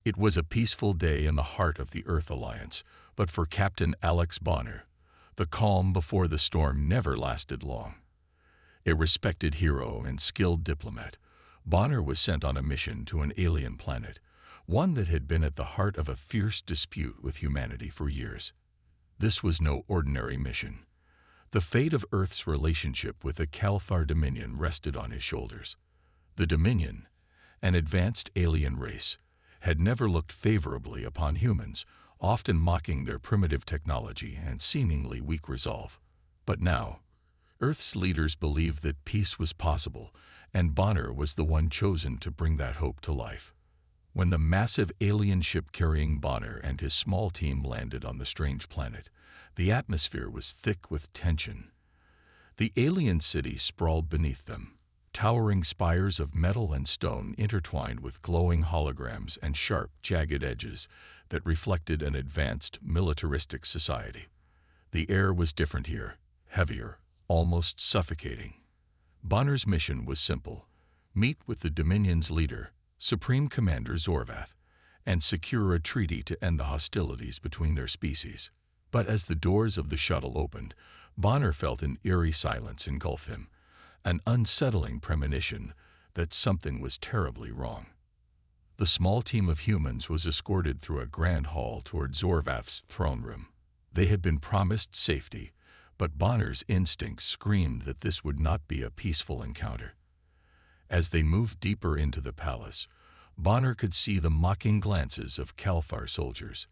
It was a peaceful day in the heart of the Earth Alliance, but for Captain Alex Bonner, the calm before the storm never lasted long. A respected hero and skilled diplomat, Bonner was sent on a mission to an alien planet, one that had been at the heart of a fierce dispute with humanity for years. This was no ordinary mission. The fate of Earth's relationship with the Calthar Dominion rested on his shoulders. The Dominion, an advanced alien race, had never looked favorably upon humans, often mocking their primitive technology and seemingly weak resolve. But now, Earth's leaders believed that peace was possible, and Bonner was the one chosen to bring that hope to life. When the massive alien ship carrying Bonner and his small team landed on the strange planet, the atmosphere was thick with tension. The alien city sprawled beneath them, towering spires of metal and stone intertwined with glowing holograms and sharp, jagged edges that reflected an advanced, militaristic society. The air was different here, heavier, almost suffocating. Bonner's mission was simple: meet with the Dominion's leader, Supreme Commander Zorvath, and secure a treaty to end the hostilities between their species. But as the doors of the shuttle opened, Bonner felt an eerie silence engulf him, an unsettling premonition that something was terribly wrong. The small team of humans was escorted through a grand hall toward Zorvath's throne room. They had been promised safety, but Bonner's instincts screamed that this would not be a peaceful encounter. As they moved deeper into the palace, Bonner could see the mocking glances of Calthar soldiers,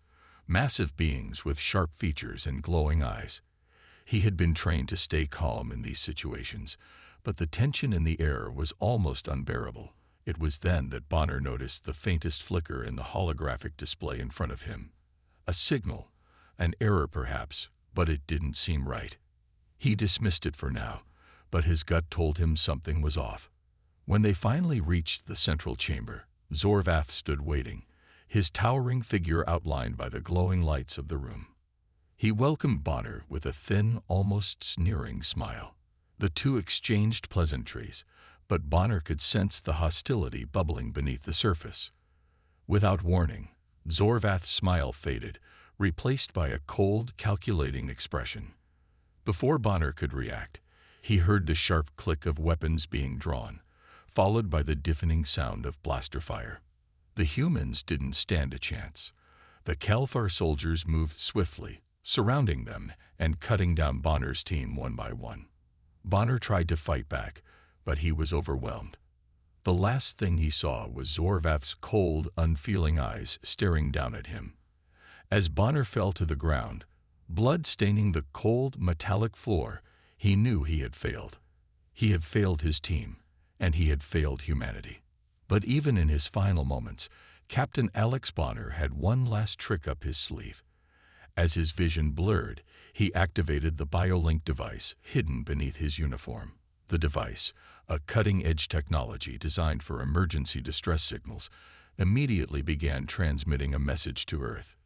massive beings with sharp features and glowing eyes. He had been trained to stay calm in these situations, but the tension in the air was almost unbearable. It was then that Bonner noticed the faintest flicker in the holographic display in front of him. A signal, an error perhaps, but it didn't seem right. He dismissed it for now, but his gut told him something was off. When they finally reached the central chamber, Zorvath stood waiting, his towering figure outlined by the glowing lights of the room. He welcomed Bonner with a thin, almost sneering smile. The two exchanged pleasantries, but Bonner could sense the hostility bubbling beneath the surface. Without warning, Zorvath's smile faded, replaced by a cold, calculating expression. Before Bonner could react, he heard the sharp click of weapons being drawn, followed by the deafening sound of blaster fire. The humans didn't stand a chance. The Calthar soldiers moved swiftly, surrounding them and cutting down Bonner's team one by one. Bonner tried to fight back, but he was overwhelmed. The last thing he saw was Zorvath's cold, unfeeling eyes staring down at him. As Bonner fell to the ground, blood staining the cold, metallic floor, he knew he had failed. He had failed his team, and he had failed humanity. But even in his final moments, Captain Alex Bonner had one last trick up his sleeve. As his vision blurred, he activated the biolink device hidden beneath his uniform. The device, a cutting-edge technology designed for emergency distress signals, immediately began transmitting a message to Earth.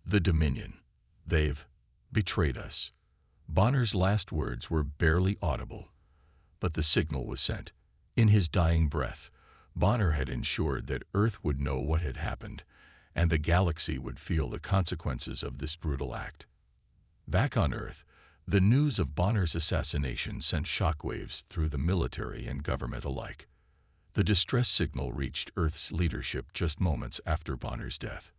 The Dominion. They've betrayed us. Bonner's last words were barely audible, but the signal was sent. In his dying breath, Bonner had ensured that Earth would know what had happened, and the galaxy would feel the consequences of this brutal act. Back on Earth, the news of Bonner's assassination sent shockwaves through the military and government alike. The distress signal reached Earth's leadership just moments after Bonner's death.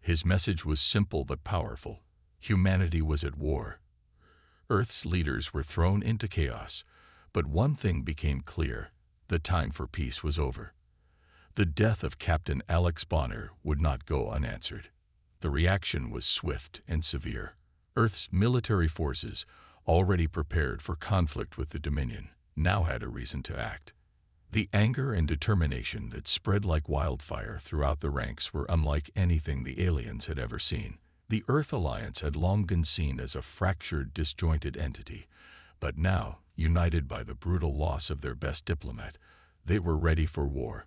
His message was simple but powerful. Humanity was at war. Earth's leaders were thrown into chaos, but one thing became clear: the time for peace was over. The death of Captain Alex Bonner would not go unanswered. The reaction was swift and severe. Earth's military forces, already prepared for conflict with the Dominion, now had a reason to act. The anger and determination that spread like wildfire throughout the ranks were unlike anything the aliens had ever seen. The Earth Alliance had long been seen as a fractured, disjointed entity, but now, united by the brutal loss of their best diplomat, they were ready for war.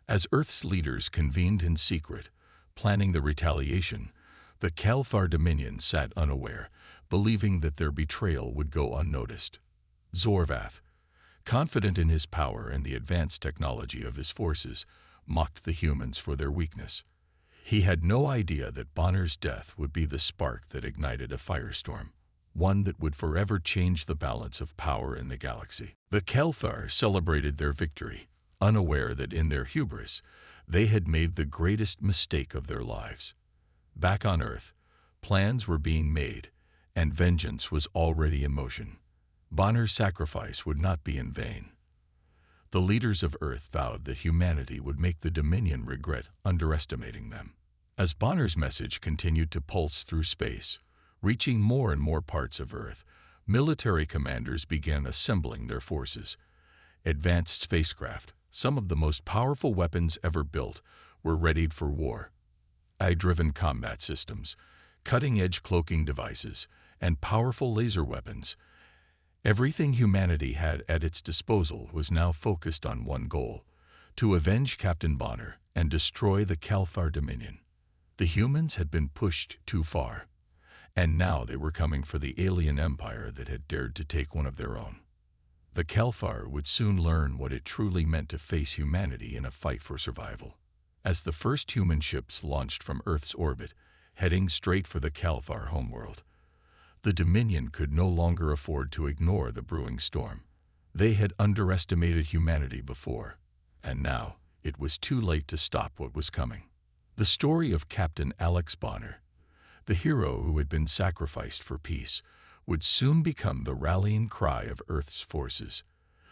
As Earth's leaders convened in secret, planning the retaliation, the Calthar Dominion sat unaware, believing that their betrayal would go unnoticed. Zorvath, confident in his power and the advanced technology of his forces, mocked the humans for their weakness. He had no idea that Bonner's death would be the spark that ignited a firestorm, one that would forever change the balance of power in the galaxy. The Kelthar celebrated their victory, unaware that in their hubris, they had made the greatest mistake of their lives. Back on Earth, plans were being made, and vengeance was already in motion. Bonner's sacrifice would not be in vain. The leaders of Earth vowed that humanity would make the Dominion regret underestimating them. As Bonner's message continued to pulse through space, reaching more and more parts of Earth, military commanders began assembling their forces. Advanced spacecraft, some of the most powerful weapons ever built, were readied for war. AI-driven combat systems, cutting-edge cloaking devices, and powerful laser weapons. Everything humanity had at its disposal was now focused on one goal: to avenge Captain Bonner and destroy the Kelthar Dominion. The humans had been pushed too far, and now they were coming for the alien empire that had dared to take one of their own. The Kelthar would soon learn what it truly meant to face humanity in a fight for survival. As the first human ships launched from Earth's orbit, heading straight for the Kelthar homeworld, the Dominion could no longer afford to ignore the brewing storm. They had underestimated humanity before, and now it was too late to stop what was coming. The story of Captain Alex Bonner, the hero who had been sacrificed for peace, would soon become the rallying cry of Earth's forces.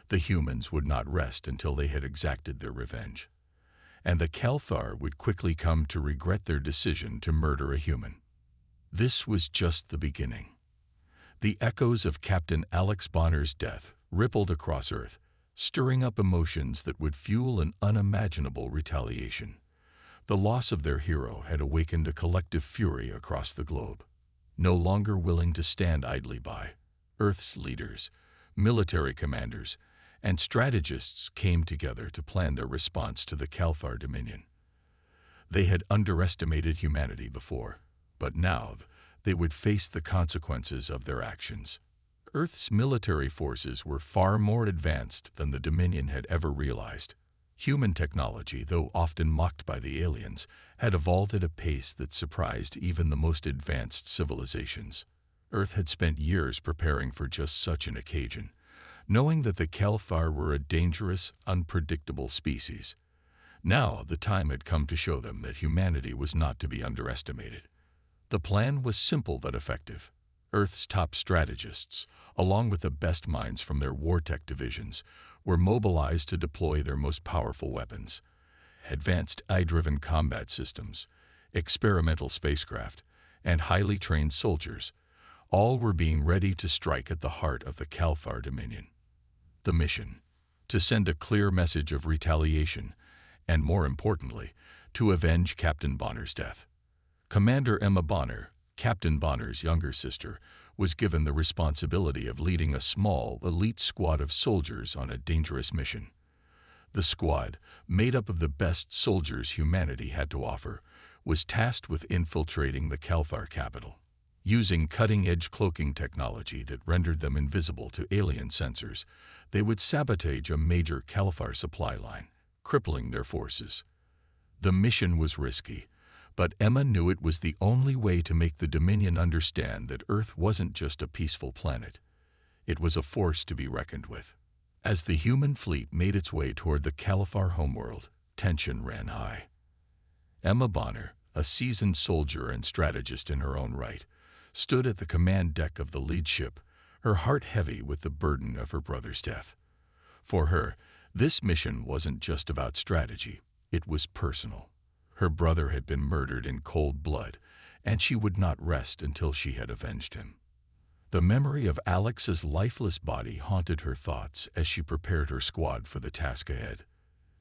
The humans would not rest until they had exacted their revenge, and the Kelthar would quickly come to regret their decision to murder a human. This was just the beginning. The echoes of Captain Alex Bonner's death rippled across Earth, stirring up emotions that would fuel an unimaginable retaliation. The loss of their hero had awakened a collective fury across the globe. No longer willing to stand idly by, Earth's leaders, military commanders, and strategists came together to plan their response to the Kelthar Dominion. They had underestimated humanity before, but now they would face the consequences of their actions. Earth's military forces were far more advanced than the Dominion had ever realized. Human technology, though often mocked by the aliens, had evolved at a pace that surprised even the most advanced civilizations. Earth had spent years preparing for just such an occasion, knowing that the Kelthar were a dangerous, unpredictable species. Now the time had come to show them that humanity was not to be underestimated. The plan was simple but effective. Earth's top strategists, along with the best minds from their war-tech divisions, were mobilized to deploy their most powerful weapons. Advanced AI-driven combat systems, experimental spacecraft, and highly trained soldiers, all were being ready to strike at the heart of the Kelthar Dominion. The mission: to send a clear message of retaliation, and more importantly, to avenge Captain Bonner's death. Commander Emma Bonner, Captain Bonner's younger sister, was given the responsibility of leading a small, elite squad of soldiers on a dangerous mission. The squad, made up of the best soldiers humanity had to offer, was tasked with infiltrating the Kelthar capital. Using cutting-edge cloaking technology that rendered them invisible to alien sensors, they would sabotage a major Kelthar supply line, crippling their forces. The mission was risky, but Emma knew it was the only way to make the Dominion understand that Earth wasn't just a peaceful planet. It was a force to be reckoned with. As the human fleet made its way toward the Kelthar homeworld, tension ran high. Emma Bonner, a seasoned soldier and strategist in her own right, stood at the command deck of the lead ship, her heart heavy with the burden of her brother's death. For her, this mission wasn't just about strategy, it was personal. Her brother had been murdered in cold blood, and she would not rest until she had avenged him. The memory of Alex's lifeless body haunted her thoughts as she prepared her squad for the task ahead.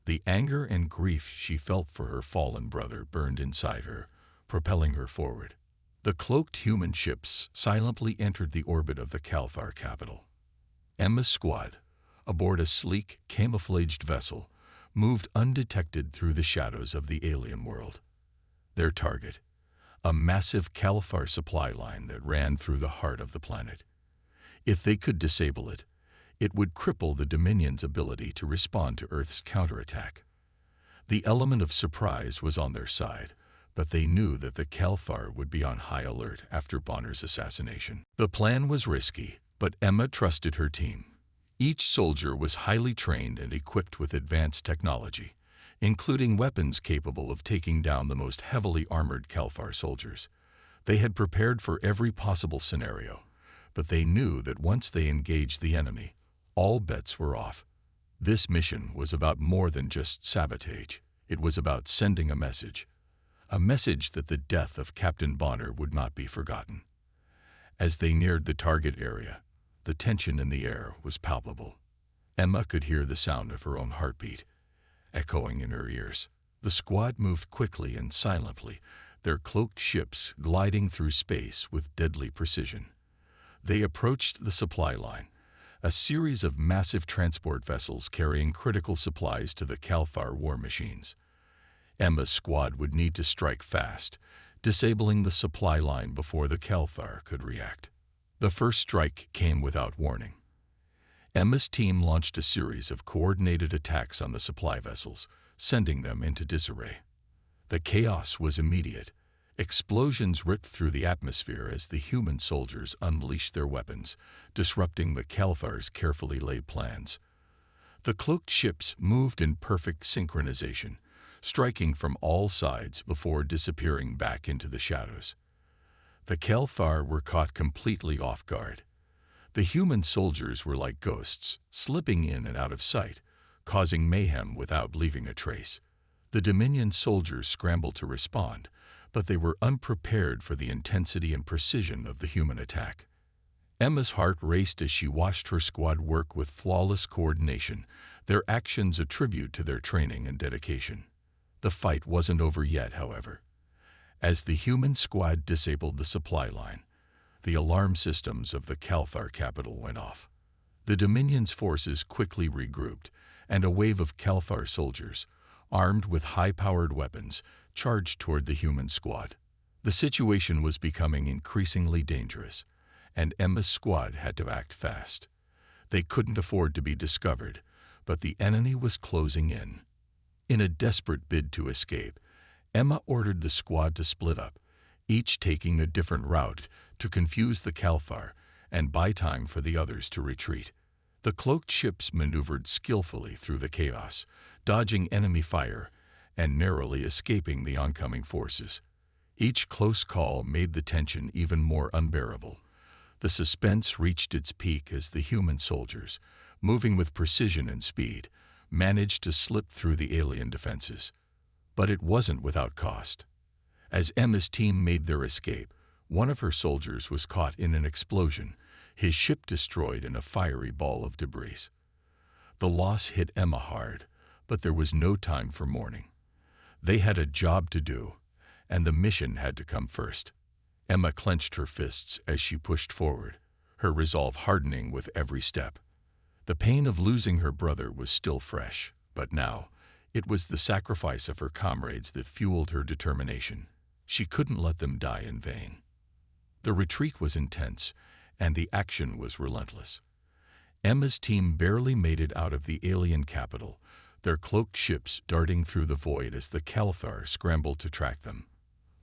The anger and grief she felt for her fallen brother burned inside her, propelling her forward. The cloaked human ships silently entered the orbit of the Kelthar capital. Emma's squad, aboard a sleek, camouflaged vessel, moved undetected through the shadows of the alien world. Their target: a massive Kelthar supply line that ran through the heart of the planet. If they could disable it, it would cripple the Dominion's ability to respond to Earth's counterattack. The element of surprise was on their side, but they knew that the Calthar would be on high alert after Bonner's assassination. The plan was risky, but Emma trusted her team. Each soldier was highly trained and equipped with advanced technology, including weapons capable of taking down the most heavily armored Calthar soldiers. They had prepared for every possible scenario, but they knew that once they engaged the enemy, all bets were off. This mission was about more than just sabotage. It was about sending a message that the death of Captain Bonner would not be forgotten. As they neared the target area, the tension in the air was palpable. Emma could hear the sound of her own heartbeat echoing in her ears. The squad moved quickly and silently, their cloaked ships gliding through space with deadly precision. They approached the supply line, a series of massive transport vessels carrying critical supplies to the Calthar war machines. Emma's squad would need to strike fast, disabling the supply line before the Calthar could react. The first strike came without warning. Emma's team launched a series of coordinated attacks on the supply vessels, sending them into disarray. The chaos was immediate. Explosions ripped through the atmosphere as the human soldiers unleashed their weapons, disrupting the Calthar's carefully laid plans. The cloaked ships moved in perfect synchronization, striking from all sides before disappearing back into the shadows. The Calthar were caught completely off guard. The human soldiers were like ghosts, slipping in and out of sight, causing mayhem without leaving a trace. The Dominion soldiers scrambled to respond, but they were unprepared for the intensity and precision of the human attack. Emma's heart raced as she watched her squad work with flawless coordination, their actions a tribute to their training and dedication. The fight wasn't over yet, however. As the human squad disabled the supply line, the alarm systems of the Calthar capital went off. The Dominion's forces quickly regrouped, and a wave of Calthar soldiers, armed with high-powered weapons, charged toward the human squad. The situation was becoming increasingly dangerous, and Emma's squad had to act fast. They couldn't afford to be discovered, but the enemy was closing in. In a desperate bid to escape, Emma ordered the squad to split up, each taking a different route to confuse the Calthar and buy time for the others to retreat. The cloaked ships maneuvered skillfully through the chaos, dodging enemy fire and narrowly escaping the oncoming forces. Each close call made the tension even more unbearable. The suspense reached its peak as the human soldiers, moving with precision and speed, managed to slip through the alien defenses. But it wasn't without cost. As Emma's team made their escape, one of her soldiers was caught in an explosion, his ship destroyed in a fiery ball of debris. The loss hit Emma hard, but there was no time for mourning. They had a job to do, and the mission had to come first. Emma clenched her fists as she pushed forward, her resolve hardening with every step. The pain of losing her brother was still fresh, but now it was the sacrifice of her comrades that fueled her determination. She couldn't let them die in vain. The retreat was intense, and the action was relentless. Emma's team barely made it out of the alien capital, their cloaked ships darting through the void as the Calthar scrambled to track them.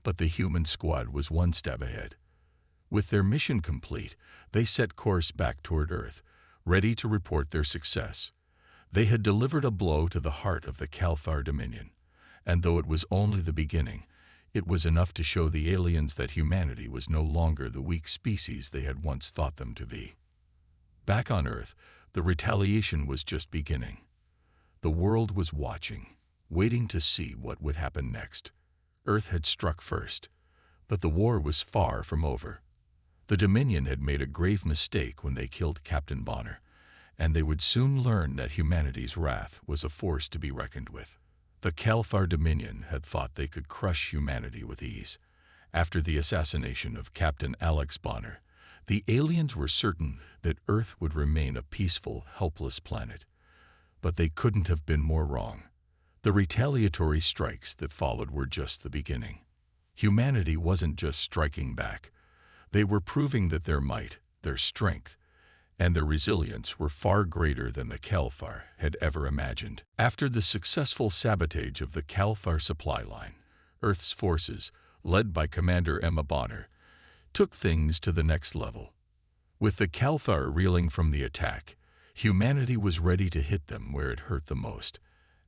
But the human squad was one step ahead. With their mission complete, they set course back toward Earth, ready to report their success. They had delivered a blow to the heart of the Calthar Dominion, and though it was only the beginning, it was enough to show the aliens that humanity was no longer the weak species they had once thought them to be. Back on Earth, the retaliation was just beginning. The world was watching, waiting to see what would happen next. Earth had struck first, but the war was far from over. The Dominion had made a grave mistake when they killed Captain Bonner, and they would soon learn that humanity's wrath was a force to be reckoned with. The Calthar Dominion had thought they could crush humanity with ease. After the assassination of Captain Alex Bonner, the aliens were certain that Earth would remain a peaceful, helpless planet. But they couldn't have been more wrong. The retaliatory strikes that followed were just the beginning. Humanity wasn't just striking back. They were proving that their might, their strength, and their resilience were far greater than the Calthar had ever imagined. After the successful sabotage of the Calthar supply line, Earth's forces, led by Commander Emma Bonner, took things to the next level. With the Cathar reeling from the attack, humanity was ready to hit them where it hurt the most,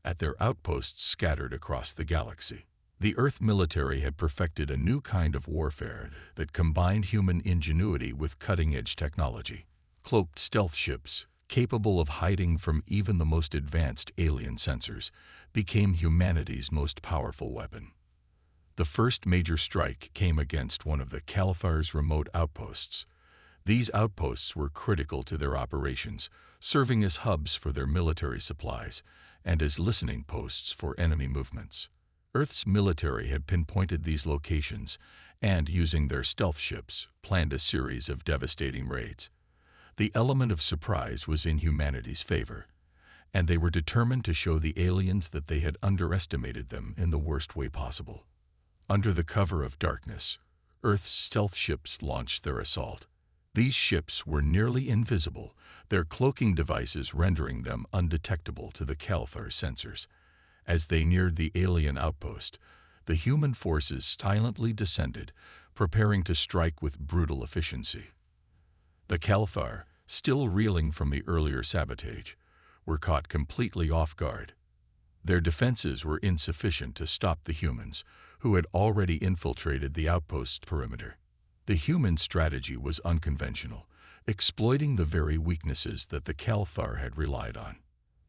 at their outposts scattered across the galaxy. The Earth military had perfected a new kind of warfare that combined human ingenuity with cutting-edge technology. Cloaked stealth ships, capable of hiding from even the most advanced alien sensors, became humanity's most powerful weapon. The first major strike came against one of the Cathar's remote outposts. These outposts were critical to their operations, serving as hubs for their military supplies and as listening posts for enemy movements. Earth's military had pinpointed these locations and, using their stealth ships, planned a series of devastating raids. The element of surprise was in humanity's favor, and they were determined to show the aliens that they had underestimated them in the worst way possible. Under the cover of darkness, Earth's stealth ships launched their assault. These ships were nearly invisible, their cloaking devices rendering them undetectable to the Cathar sensors. As they neared the alien outpost, the human forces silently descended, preparing to strike with brutal efficiency. The Cathar, still reeling from the earlier sabotage, were caught completely off guard. Their defenses were insufficient to stop the humans, who had already infiltrated the outpost's perimeter. The human strategy was unconventional, exploiting the very weaknesses that the Cathar had relied on.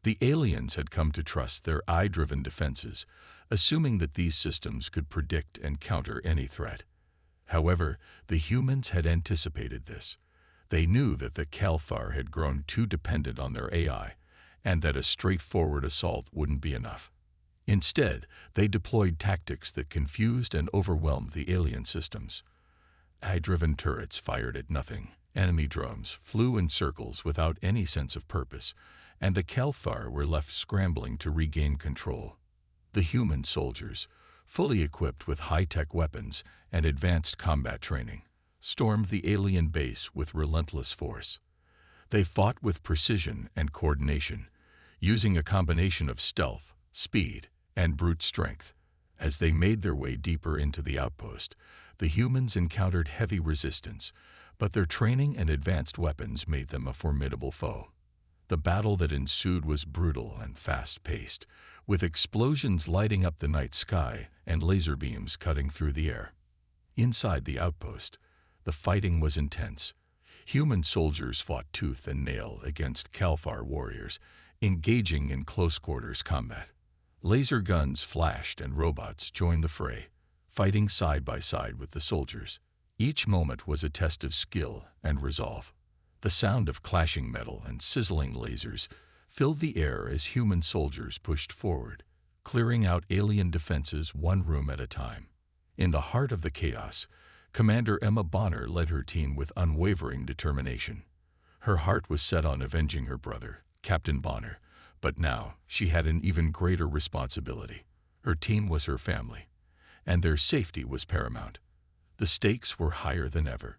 The aliens had come to trust their eye-driven defenses, assuming that these systems could predict and counter any threat. However, the humans had anticipated this. They knew that the Cathar had grown too dependent on their AI, and that a straightforward assault wouldn't be enough. Instead, they deployed tactics that confused and overwhelmed the alien systems. Eye-driven turrets fired at nothing. Enemy drones flew in circles without any sense of purpose, and the Cathar were left scrambling to regain control. The human soldiers, fully equipped with high-tech weapons and advanced combat training, stormed the alien base with relentless force. They fought with precision and coordination, using a combination of stealth, speed, and brute strength. As they made their way deeper into the outpost, the humans encountered heavy resistance, but their training and advanced weapons made them a formidable foe. The battle that ensued was brutal and fast-paced, with explosions lighting up the night sky and laser beams cutting through the air. Inside the outpost, the fighting was intense. Human soldiers fought tooth and nail against Cathar warriors, engaging in close-quarters combat. Laser guns flashed and robots joined the fray, fighting side by side with the soldiers. Each moment was a test of skill and resolve. The sound of clashing metal and sizzling lasers filled the air as human soldiers pushed forward, clearing out alien defenses one room at a time. In the heart of the chaos, Commander Emma Bonner led her team with unwavering determination. Her heart was set on avenging her brother, Captain Bonner, but now she had an even greater responsibility. Her team was her family, and their safety was paramount. The stakes were higher than ever.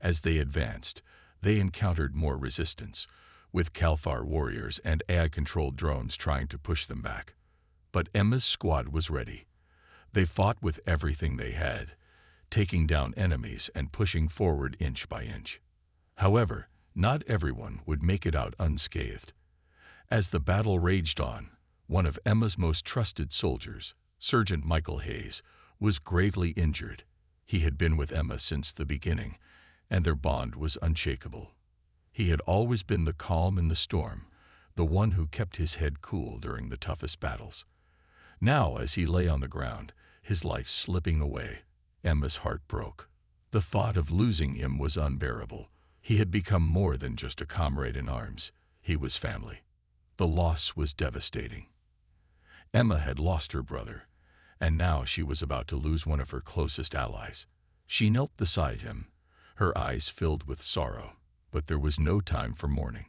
As they advanced, they encountered more resistance, with Cathar warriors and AI-controlled drones trying to push them back. But Emma's squad was ready. They fought with everything they had, taking down enemies and pushing forward inch by inch. However, not everyone would make it out unscathed. As the battle raged on, one of Emma's most trusted soldiers, Sergeant Michael Hayes, was gravely injured. He had been with Emma since the beginning, and their bond was unshakable. He had always been the calm in the storm, the one who kept his head cool during the toughest battles. Now, as he lay on the ground, his life slipping away, Emma's heart broke. The thought of losing him was unbearable. He had become more than just a comrade in arms. He was family. The loss was devastating. Emma had lost her brother, and now she was about to lose one of her closest allies. She knelt beside him, her eyes filled with sorrow, but there was no time for mourning.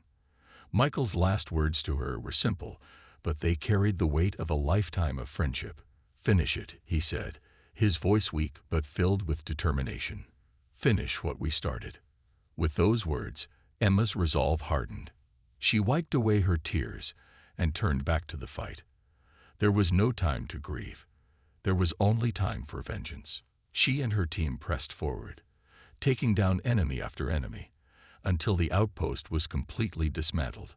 Michael's last words to her were simple, but they carried the weight of a lifetime of friendship. "Finish it," he said, his voice weak but filled with determination. "Finish what we started." With those words, Emma's resolve hardened. She wiped away her tears and turned back to the fight. There was no time to grieve. There was only time for vengeance. She and her team pressed forward, taking down enemy after enemy, until the outpost was completely dismantled.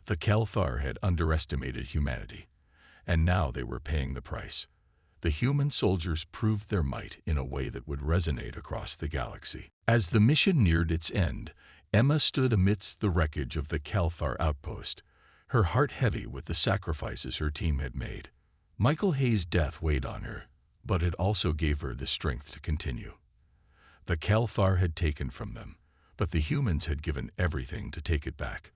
The Kelthar had underestimated humanity, and now they were paying the price. The human soldiers proved their might in a way that would resonate across the galaxy. As the mission neared its end, Emma stood amidst the wreckage of the Kelthar outpost, her heart heavy with the sacrifices her team had made. Michael Hayes' death weighed on her, but it also gave her the strength to continue. The Kelthar had taken from them, but the humans had given everything to take it back.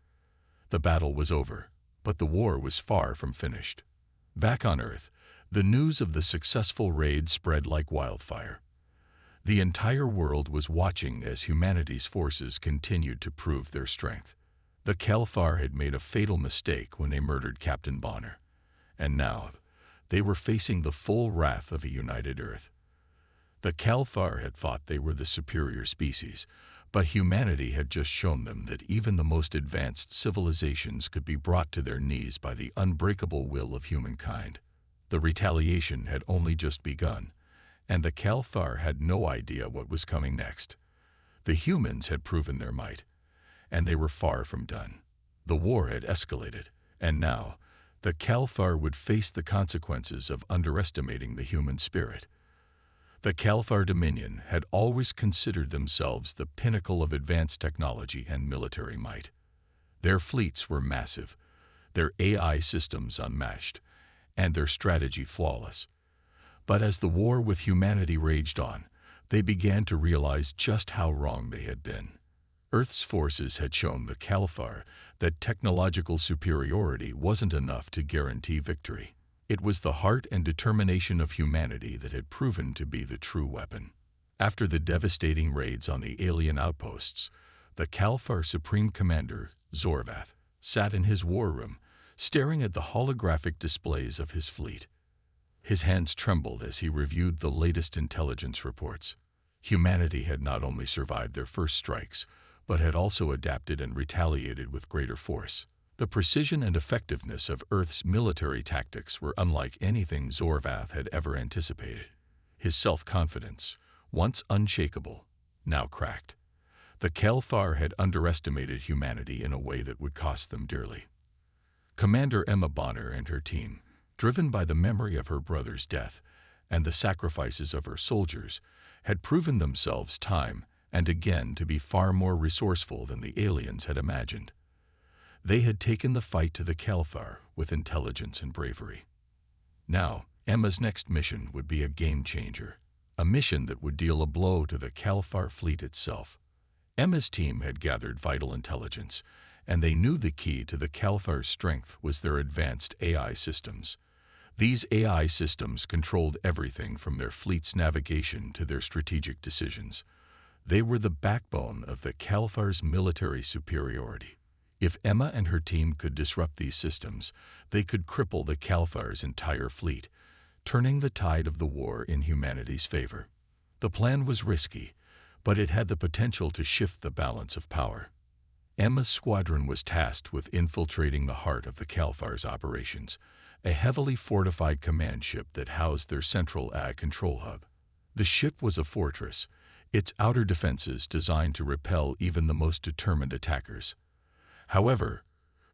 The battle was over, but the war was far from finished. Back on Earth, the news of the successful raid spread like wildfire. The entire world was watching as humanity's forces continued to prove their strength. The Kelthar had made a fatal mistake when they murdered Captain Bonner, and now they were facing the full wrath of a united Earth. The Kelthar had thought they were the superior species, but humanity had just shown them that even the most advanced civilizations could be brought to their knees by the unbreakable will of humankind. The retaliation had only just begun, and the Kelthar had no idea what was coming next. The humans had proven their might, and they were far from done. The war had escalated, and now the Kelthar would face the consequences of underestimating the human spirit. The Kelthar Dominion had always considered themselves the pinnacle of advanced technology and military might. Their fleets were massive, their AI systems unmatched, and their strategy flawless. But as the war with humanity raged on, they began to realize just how wrong they had been. Earth's forces had shown the Kelthar that technological superiority wasn't enough to guarantee victory. It was the heart and determination of humanity that had proven to be the true weapon. After the devastating raids on the alien outposts, the Kelthar Supreme Commander, Zorvath, sat in his war room, staring at the holographic displays of his fleet. His hands trembled as he reviewed the latest intelligence reports. Humanity had not only survived their first strikes, but had also adapted and retaliated with greater force. The precision and effectiveness of Earth's military tactics were unlike anything Zorvath had ever anticipated. His self-confidence, once unshakable, now cracked. The Kelthar had underestimated humanity in a way that would cost them dearly. Commander Emma Bonner and her team, driven by the memory of her brother's death and the sacrifices of her soldiers, had proven themselves time and again to be far more resourceful than the aliens had imagined. They had taken the fight to the Kelthar with intelligence and bravery. Now, Emma's next mission would be a game-changer, a mission that would deal a blow to the Kelthar fleet itself. Emma's team had gathered vital intelligence, and they knew the key to the Kelthar's strength was their advanced AI systems. These AI systems controlled everything from their fleet's navigation to their strategic decisions. They were the backbone of the Kelthar's military superiority. If Emma and her team could disrupt these systems, they could cripple the Kelthar's entire fleet, turning the tide of the war in humanity's favor. The plan was risky, but it had the potential to shift the balance of power. Emma's squadron was tasked with infiltrating the heart of the Kelthar's operations, a heavily fortified command ship that housed their central AI control hub. The ship was a fortress, its outer defenses designed to repel even the most determined attackers. However,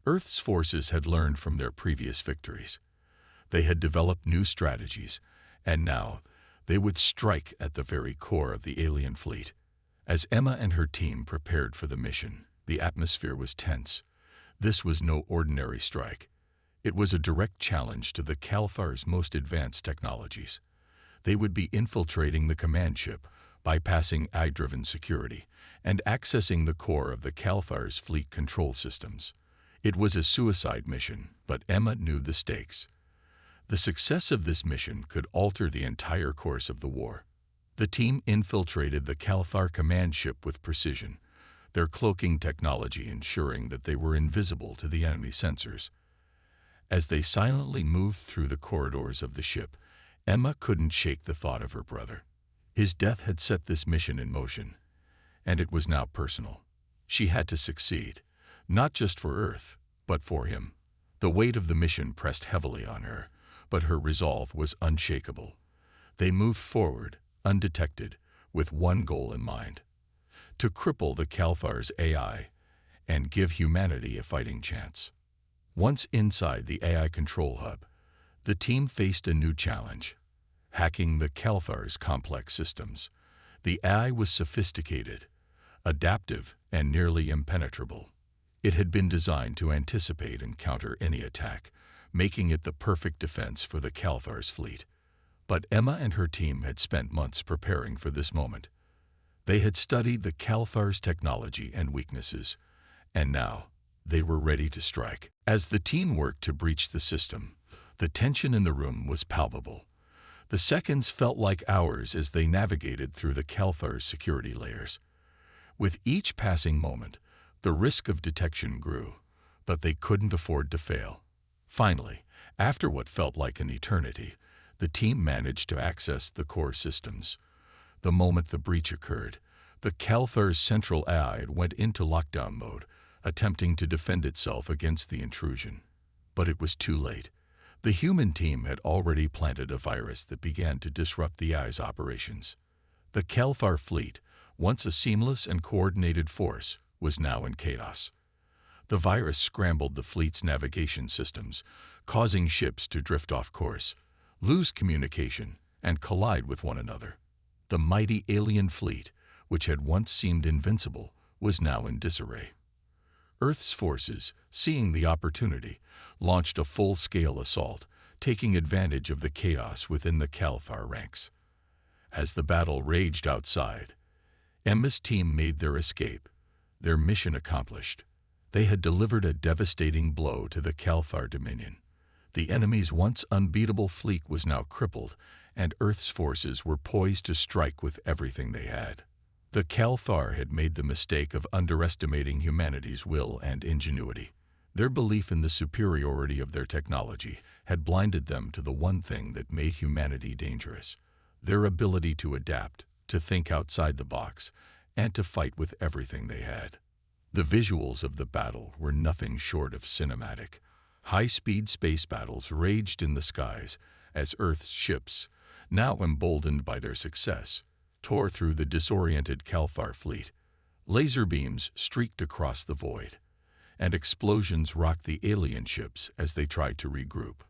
Earth's forces had learned from their previous victories. They had developed new strategies, and now they would strike at the very core of the alien fleet. As Emma and her team prepared for the mission, the atmosphere was tense. This was no ordinary strike. It was a direct challenge to the Kelthar's most advanced technologies. They would be infiltrating the command ship, bypassing AI-driven security, and accessing the core of the Kelthar's fleet control systems. It was a suicide mission, but Emma knew the stakes. The success of this mission could alter the entire course of the war. The team infiltrated the Kelthar command ship with precision, their cloaking technology ensuring that they were invisible to the enemy sensors. As they silently moved through the corridors of the ship, Emma couldn't shake the thought of her brother. His death had set this mission in motion, and it was now personal. She had to succeed, not just for Earth, but for him. The weight of the mission pressed heavily on her, but her resolve was unshakable. They moved forward, undetected, with one goal in mind: to cripple the Calthar's AI and give humanity a fighting chance. Once inside the AI control hub, the team faced a new challenge: hacking the Calthar's complex systems. The AI was sophisticated, adaptive, and nearly impenetrable. It had been designed to anticipate and counter any attack, making it the perfect defense for the Calthar's fleet. But Emma and her team had spent months preparing for this moment. They had studied the Calthar's technology and weaknesses, and now they were ready to strike. As the team worked to breach the system, the tension in the room was palpable. The seconds felt like hours as they navigated through the Calthar's security layers. With each passing moment, the risk of detection grew, but they couldn't afford to fail. Finally, after what felt like an eternity, the team managed to access the core systems. The moment the breach occurred, the Calthar's central AI went into lockdown mode, attempting to defend itself against the intrusion. But it was too late. The human team had already planted a virus that began to disrupt the AI's operations. The Calthar fleet, once a seamless and coordinated force, was now in chaos. The virus scrambled the fleet's navigation systems, causing ships to drift off course, lose communication, and collide with one another. The mighty alien fleet, which had once seemed invincible, was now in disarray. Earth's forces, seeing the opportunity, launched a full-scale assault, taking advantage of the chaos within the Calthar ranks. As the battle raged outside, Emma's team made their escape, their mission accomplished. They had delivered a devastating blow to the Calthar Dominion. The enemy's once unbeatable fleet was now crippled, and Earth's forces were poised to strike with everything they had. The Calthar had made the mistake of underestimating humanity's will and ingenuity. Their belief in the superiority of their technology had blinded them to the one thing that made humanity dangerous: their ability to adapt, to think outside the box, and to fight with everything they had. The visuals of the battle were nothing short of cinematic. High-speed space battles raged in the skies as Earth's ships, now emboldened by their success, tore through the disoriented Calthar fleet. Laser beams streaked across the void, and explosions rocked the alien ships as they tried to regroup.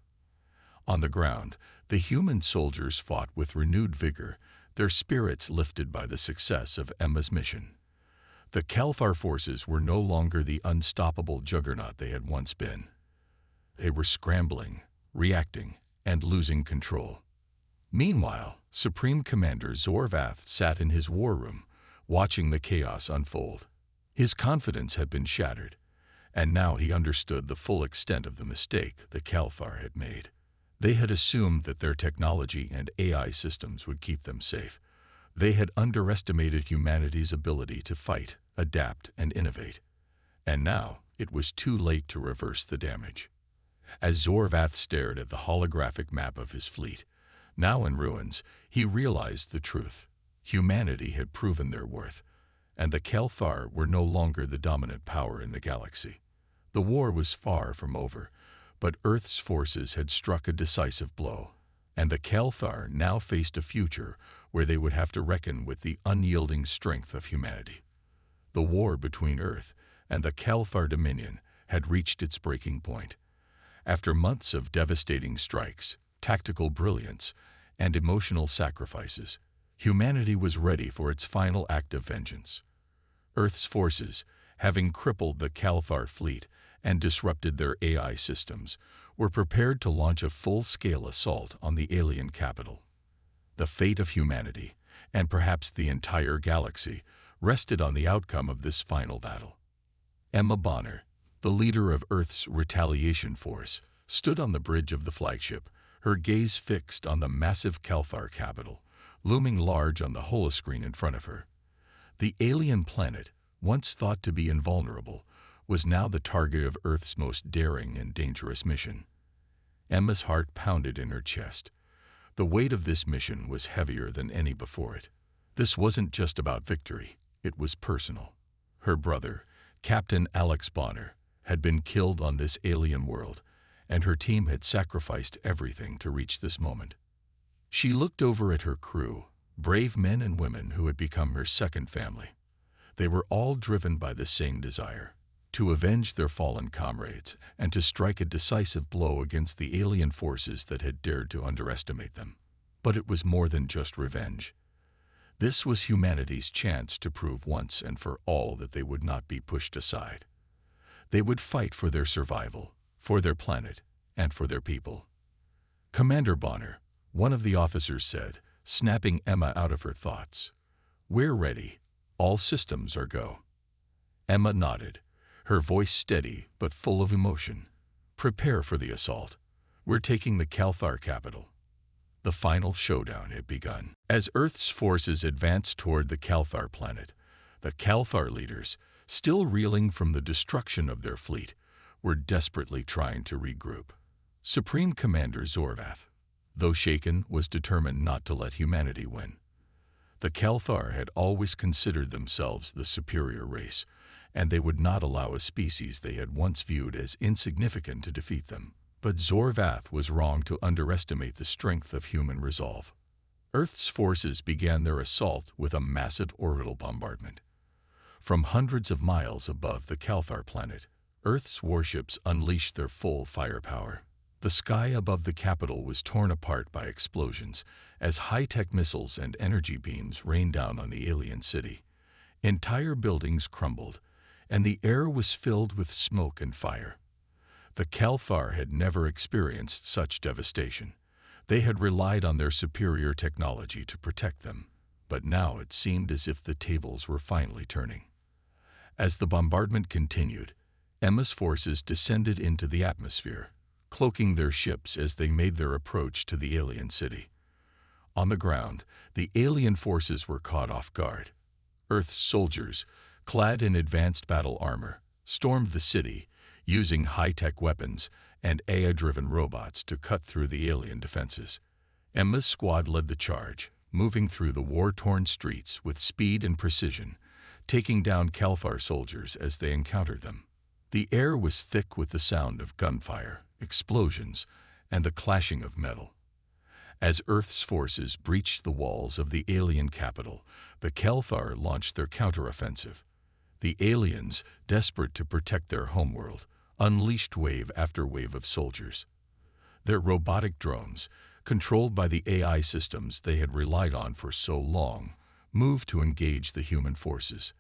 On the ground, the human soldiers fought with renewed vigor, their spirits lifted by the success of Emma's mission. The Calthar forces were no longer the unstoppable juggernaut they had once been. They were scrambling, reacting, and losing control. Meanwhile, Supreme Commander Zorvath sat in his war room, watching the chaos unfold. His confidence had been shattered, and now he understood the full extent of the mistake the Calthar had made. They had assumed that their technology and AI systems would keep them safe. They had underestimated humanity's ability to fight, adapt, and innovate. And now it was too late to reverse the damage. As Zorvath stared at the holographic map of his fleet, now in ruins, he realized the truth. Humanity had proven their worth, and the Calthar were no longer the dominant power in the galaxy. The war was far from over, but Earth's forces had struck a decisive blow, and the Calthar now faced a future where they would have to reckon with the unyielding strength of humanity. The war between Earth and the Calthar Dominion had reached its breaking point. After months of devastating strikes, tactical brilliance, and emotional sacrifices, humanity was ready for its final act of vengeance. Earth's forces, having crippled the Calthar fleet and disrupted their AI systems, were prepared to launch a full-scale assault on the alien capital. The fate of humanity, and perhaps the entire galaxy, rested on the outcome of this final battle. Emma Bonner, the leader of Earth's retaliation force, stood on the bridge of the flagship, her gaze fixed on the massive Calthar capital, looming large on the holoscreen in front of her. The alien planet, once thought to be invulnerable, was now the target of Earth's most daring and dangerous mission. Emma's heart pounded in her chest. The weight of this mission was heavier than any before it. This wasn't just about victory, it was personal. Her brother, Captain Alex Bonner, had been killed on this alien world, and her team had sacrificed everything to reach this moment. She looked over at her crew, brave men and women who had become her second family. They were all driven by the same desire, to avenge their fallen comrades and to strike a decisive blow against the alien forces that had dared to underestimate them. But it was more than just revenge. This was humanity's chance to prove once and for all that they would not be pushed aside. They would fight for their survival, for their planet, and for their people. "Commander Bonner," one of the officers said, snapping Emma out of her thoughts. "We're ready. All systems are go." Emma nodded, her voice steady but full of emotion. "Prepare for the assault. We're taking the Calthar capital." The final showdown had begun. As Earth's forces advanced toward the Calthar planet, the Calthar leaders, still reeling from the destruction of their fleet, were desperately trying to regroup. Supreme Commander Zorvath, though shaken, was determined not to let humanity win. The Calthar had always considered themselves the superior race, and they would not allow a species they had once viewed as insignificant to defeat them. But Zorvath was wrong to underestimate the strength of human resolve. Earth's forces began their assault with a massive orbital bombardment. From hundreds of miles above the Calthar planet, Earth's warships unleashed their full firepower. The sky above the capital was torn apart by explosions as high-tech missiles and energy beams rained down on the alien city. Entire buildings crumbled, and the air was filled with smoke and fire. The Calthar had never experienced such devastation. They had relied on their superior technology to protect them, but now it seemed as if the tables were finally turning. As the bombardment continued, Emma's forces descended into the atmosphere, cloaking their ships as they made their approach to the alien city. On the ground, the alien forces were caught off guard. Earth's soldiers, clad in advanced battle armor, stormed the city, using high-tech weapons and AI-driven robots to cut through the alien defenses. Emma's squad led the charge, moving through the war-torn streets with speed and precision, taking down Calthar soldiers as they encountered them. The air was thick with the sound of gunfire, explosions, and the clashing of metal. As Earth's forces breached the walls of the alien capital, the Calthar launched their counteroffensive. The aliens, desperate to protect their homeworld, unleashed wave after wave of soldiers. Their robotic drones, controlled by the AI systems they had relied on for so long, moved to engage the human forces.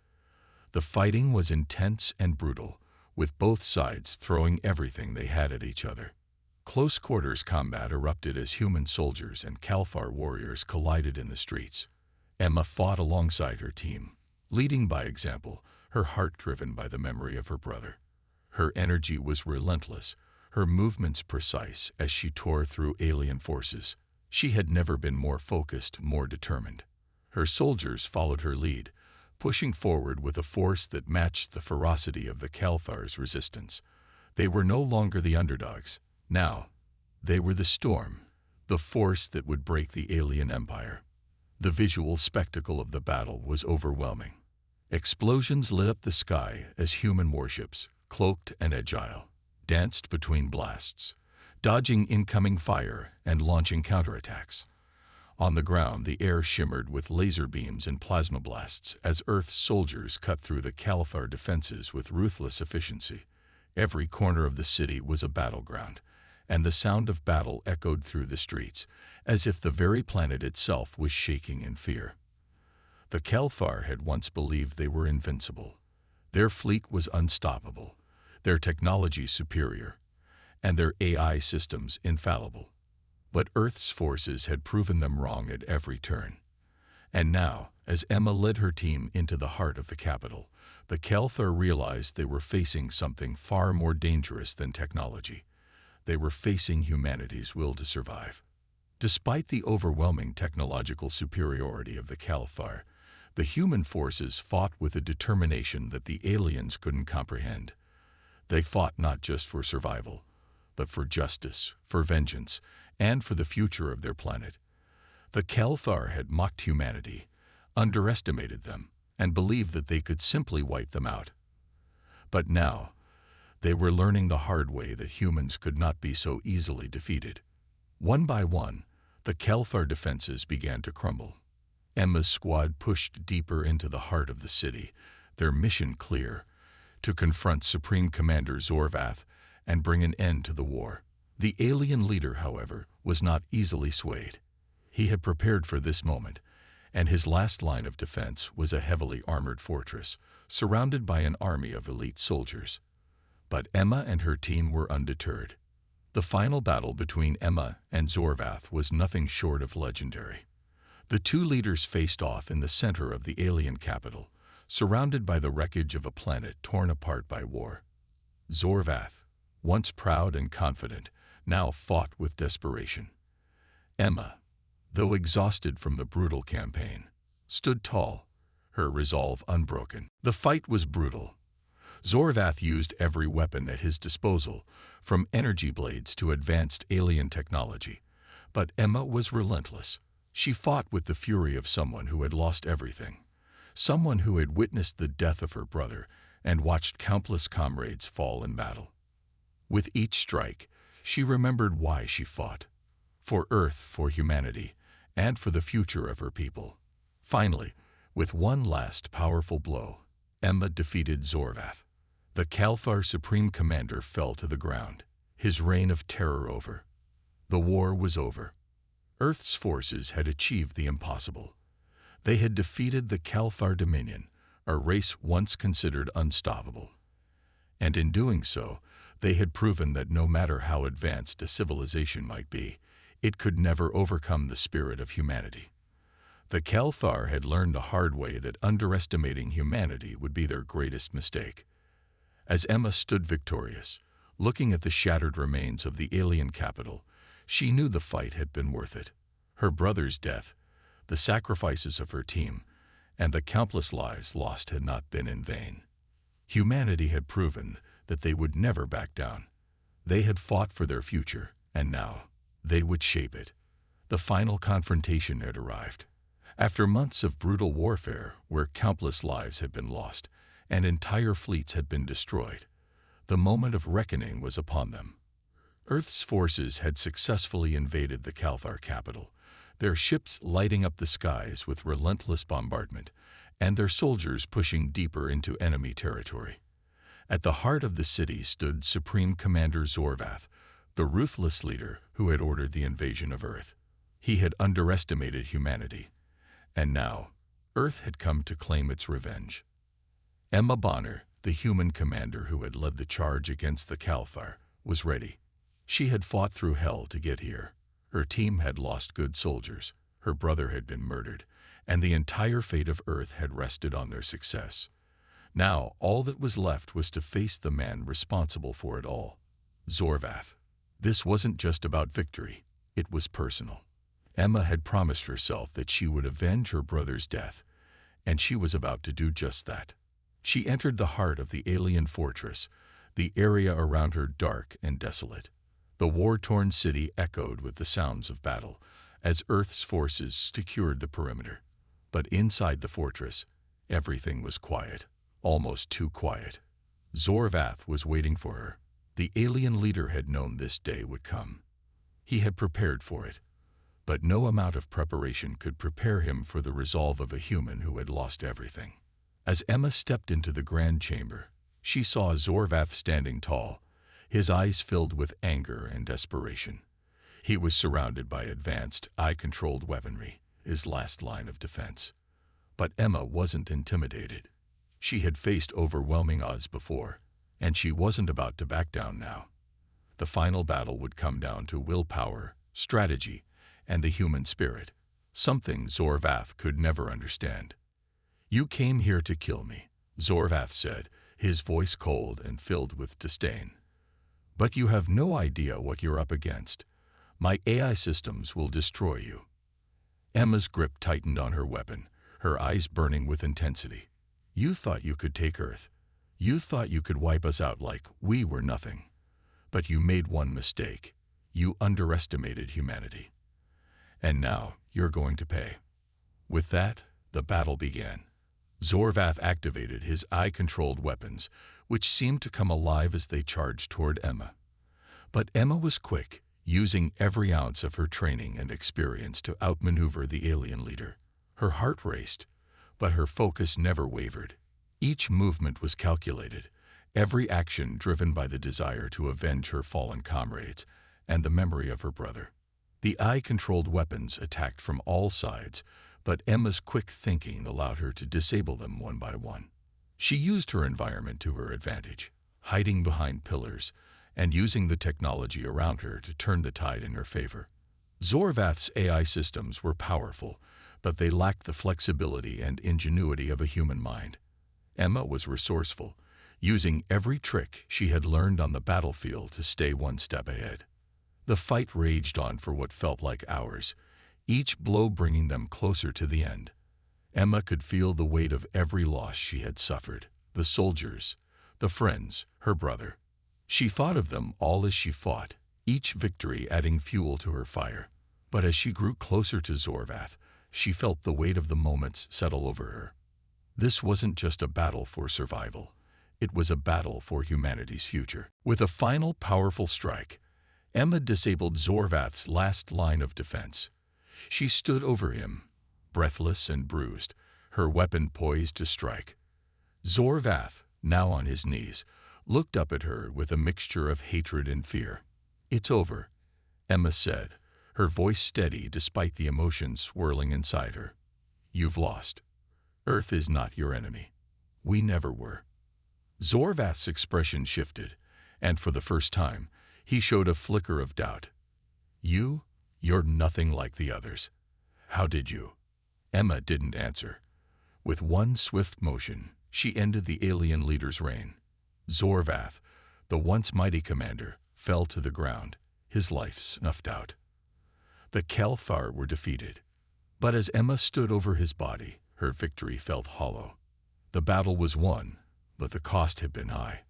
The fighting was intense and brutal, with both sides throwing everything they had at each other. Close quarters combat erupted as human soldiers and Calthar warriors collided in the streets. Emma fought alongside her team, leading by example, her heart driven by the memory of her brother. Her energy was relentless, her movements precise as she tore through alien forces. She had never been more focused, more determined. Her soldiers followed her lead, pushing forward with a force that matched the ferocity of the Calthar's resistance. They were no longer the underdogs. Now, they were the storm, the force that would break the alien empire. The visual spectacle of the battle was overwhelming. Explosions lit up the sky as human warships, cloaked and agile, danced between blasts, dodging incoming fire and launching counterattacks. On the ground, the air shimmered with laser beams and plasma blasts as Earth's soldiers cut through the Calthar defenses with ruthless efficiency. Every corner of the city was a battleground, and the sound of battle echoed through the streets, as if the very planet itself was shaking in fear. The Calthar had once believed they were invincible. Their fleet was unstoppable, their technology superior, and their AI systems infallible. But Earth's forces had proven them wrong at every turn. And now, as Emma led her team into the heart of the capital, the Calthar realized they were facing something far more dangerous than technology. They were facing humanity's will to survive. Despite the overwhelming technological superiority of the Calthar, the human forces fought with a determination that the aliens couldn't comprehend. They fought not just for survival, but for justice, for vengeance, and for the future of their planet. The Calthar had mocked humanity, underestimated them, and believed that they could simply wipe them out. But now, They were learning the hard way that humans could not be so easily defeated. One by one, the Kelthar defenses began to crumble. Emma's squad pushed deeper into the heart of the city, their mission clear: to confront Supreme Commander Zorvath and bring an end to the war. The alien leader, however, was not easily swayed. He had prepared for this moment, and his last line of defense was a heavily armored fortress, surrounded by an army of elite soldiers. But Emma and her team were undeterred. The final battle between Emma and Zorvath was nothing short of legendary. The two leaders faced off in the center of the alien capital, surrounded by the wreckage of a planet torn apart by war. Zorvath, once proud and confident, now fought with desperation. Emma, though exhausted from the brutal campaign, stood tall, her resolve unbroken. The fight was brutal. Zorvath used every weapon at his disposal, from energy blades to advanced alien technology. But Emma was relentless. She fought with the fury of someone who had lost everything, someone who had witnessed the death of her brother and watched countless comrades fall in battle. With each strike, she remembered why she fought: for Earth, for humanity, and for the future of her people. Finally, with one last powerful blow, Emma defeated Zorvath. The Kelthar Supreme Commander fell to the ground, his reign of terror over. The war was over. Earth's forces had achieved the impossible. They had defeated the Kelthar Dominion, a race once considered unstoppable. And in doing so, they had proven that no matter how advanced a civilization might be, it could never overcome the spirit of humanity. The Kelthar had learned the hard way that underestimating humanity would be their greatest mistake. As Emma stood victorious, looking at the shattered remains of the alien capital, she knew the fight had been worth it. Her brother's death, the sacrifices of her team, and the countless lives lost had not been in vain. Humanity had proven that they would never back down. They had fought for their future, and now they would shape it. The final confrontation had arrived. After months of brutal warfare, where countless lives had been lost and entire fleets had been destroyed, the moment of reckoning was upon them. Earth's forces had successfully invaded the Kelthar capital, their ships lighting up the skies with relentless bombardment, and their soldiers pushing deeper into enemy territory. At the heart of the city stood Supreme Commander Zorvath, the ruthless leader who had ordered the invasion of Earth. He had underestimated humanity, and now Earth had come to claim its revenge. Emma Bonner, the human commander who had led the charge against the Kelthar, was ready. She had fought through hell to get here. Her team had lost good soldiers, her brother had been murdered, and the entire fate of Earth had rested on their success. Now all that was left was to face the man responsible for it all: Zorvath. This wasn't just about victory, it was personal. Emma had promised herself that she would avenge her brother's death, and she was about to do just that. She entered the heart of the alien fortress, the area around her dark and desolate. The war-torn city echoed with the sounds of battle as Earth's forces secured the perimeter. But inside the fortress, everything was quiet, almost too quiet. Zorvath was waiting for her. The alien leader had known this day would come. He had prepared for it, but no amount of preparation could prepare him for the resolve of a human who had lost everything. As Emma stepped into the grand chamber, she saw Zorvath standing tall, his eyes filled with anger and desperation. He was surrounded by advanced, eye-controlled weaponry, his last line of defense. But Emma wasn't intimidated. She had faced overwhelming odds before, and she wasn't about to back down now. The final battle would come down to willpower, strategy, and the human spirit, something Zorvath could never understand. "You came here to kill me," Zorvath said, his voice cold and filled with disdain. "But you have no idea what you're up against. My AI systems will destroy you." Emma's grip tightened on her weapon, her eyes burning with intensity. "You thought you could take Earth. You thought you could wipe us out like we were nothing. But you made one mistake. You underestimated humanity. And now you're going to pay." With that, the battle began. Zorvath activated his eye-controlled weapons, which seemed to come alive as they charged toward Emma. But Emma was quick, using every ounce of her training and experience to outmaneuver the alien leader. Her heart raced, but her focus never wavered. Each movement was calculated, every action driven by the desire to avenge her fallen comrades and the memory of her brother. The eye-controlled weapons attacked from all sides, but Emma's quick thinking allowed her to disable them one by one. She used her environment to her advantage, hiding behind pillars and using the technology around her to turn the tide in her favor. Zorvath's AI systems were powerful, but they lacked the flexibility and ingenuity of a human mind. Emma was resourceful, using every trick she had learned on the battlefield to stay one step ahead. The fight raged on for what felt like hours, each blow bringing them closer to the end. Emma could feel the weight of every loss she had suffered, the soldiers, the friends, her brother. She thought of them all as she fought, each victory adding fuel to her fire. But as she grew closer to Zorvath, she felt the weight of the moments settle over her. This wasn't just a battle for survival. It was a battle for humanity's future. With a final powerful strike, Emma disabled Zorvath's last line of defense. She stood over him, breathless and bruised, her weapon poised to strike. Zorvath, now on his knees, looked up at her with a mixture of hatred and fear. "It's over," Emma said, her voice steady despite the emotions swirling inside her. "You've lost. Earth is not your enemy. We never were." Zorvath's expression shifted, and for the first time, he showed a flicker of doubt. You're nothing like the others. How did you?" Emma didn't answer. With one swift motion, she ended the alien leader's reign. Zorvath, the once mighty commander, fell to the ground, his life snuffed out. The Kelthar were defeated, but as Emma stood over his body, her victory felt hollow. The battle was won, but the cost had been high.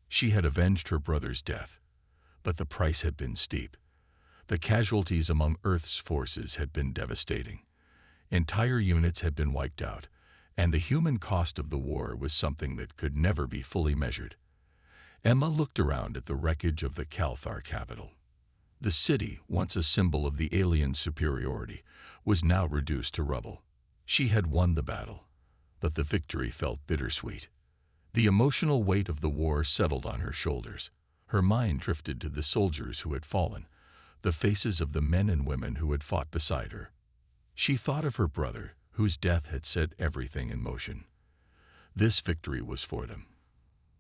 She had avenged her brother's death, but the price had been steep. The casualties among Earth's forces had been devastating. Entire units had been wiped out, and the human cost of the war was something that could never be fully measured. Emma looked around at the wreckage of the Kelthar capital. The city, once a symbol of the alien superiority, was now reduced to rubble. She had won the battle, but the victory felt bittersweet. The emotional weight of the war settled on her shoulders. Her mind drifted to the soldiers who had fallen, the faces of the men and women who had fought beside her. She thought of her brother, whose death had set everything in motion. This victory was for them,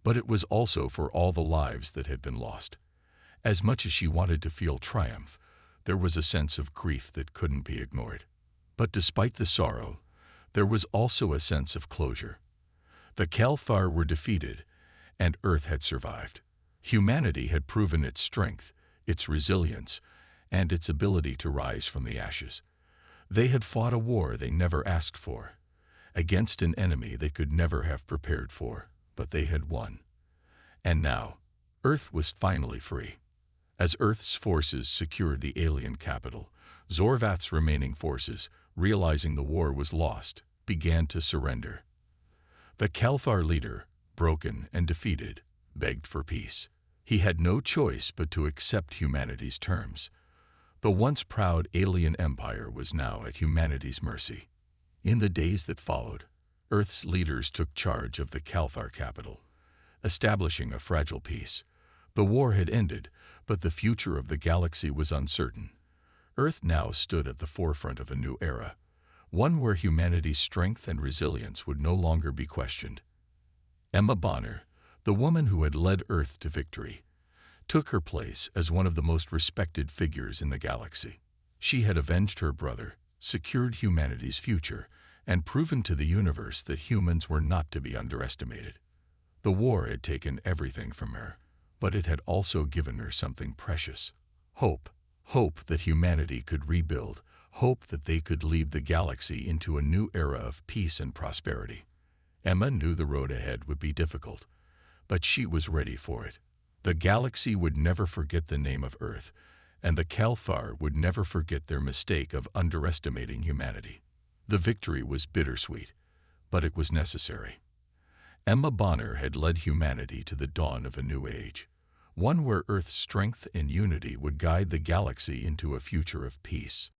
but it was also for all the lives that had been lost. As much as she wanted to feel triumph, there was a sense of grief that couldn't be ignored. But despite the sorrow, there was also a sense of closure. The Kelthar were defeated, and Earth had survived. Humanity had proven its strength, its resilience, and its ability to rise from the ashes. They had fought a war they never asked for, against an enemy they could never have prepared for, but they had won. And now, Earth was finally free. As Earth's forces secured the alien capital, Zorvath's remaining forces, realizing the war was lost, began to surrender. The Kelthar leader, broken and defeated, begged for peace. He had no choice but to accept humanity's terms. The once proud alien empire was now at humanity's mercy. In the days that followed, Earth's leaders took charge of the Kelthar capital, establishing a fragile peace. The war had ended, but the future of the galaxy was uncertain. Earth now stood at the forefront of a new era, one where humanity's strength and resilience would no longer be questioned. Emma Bonner, the woman who had led Earth to victory, took her place as one of the most respected figures in the galaxy. She had avenged her brother, secured humanity's future, and proven to the universe that humans were not to be underestimated. The war had taken everything from her, but it had also given her something precious: hope. Hope that humanity could rebuild, hope that they could lead the galaxy into a new era of peace and prosperity. Emma knew the road ahead would be difficult, but she was ready for it. The galaxy would never forget the name of Earth, and the Kelthar would never forget their mistake of underestimating humanity. The victory was bittersweet, but it was necessary. Emma Bonner had led humanity to the dawn of a new age, one where Earth's strength and unity would guide the galaxy into a future of peace.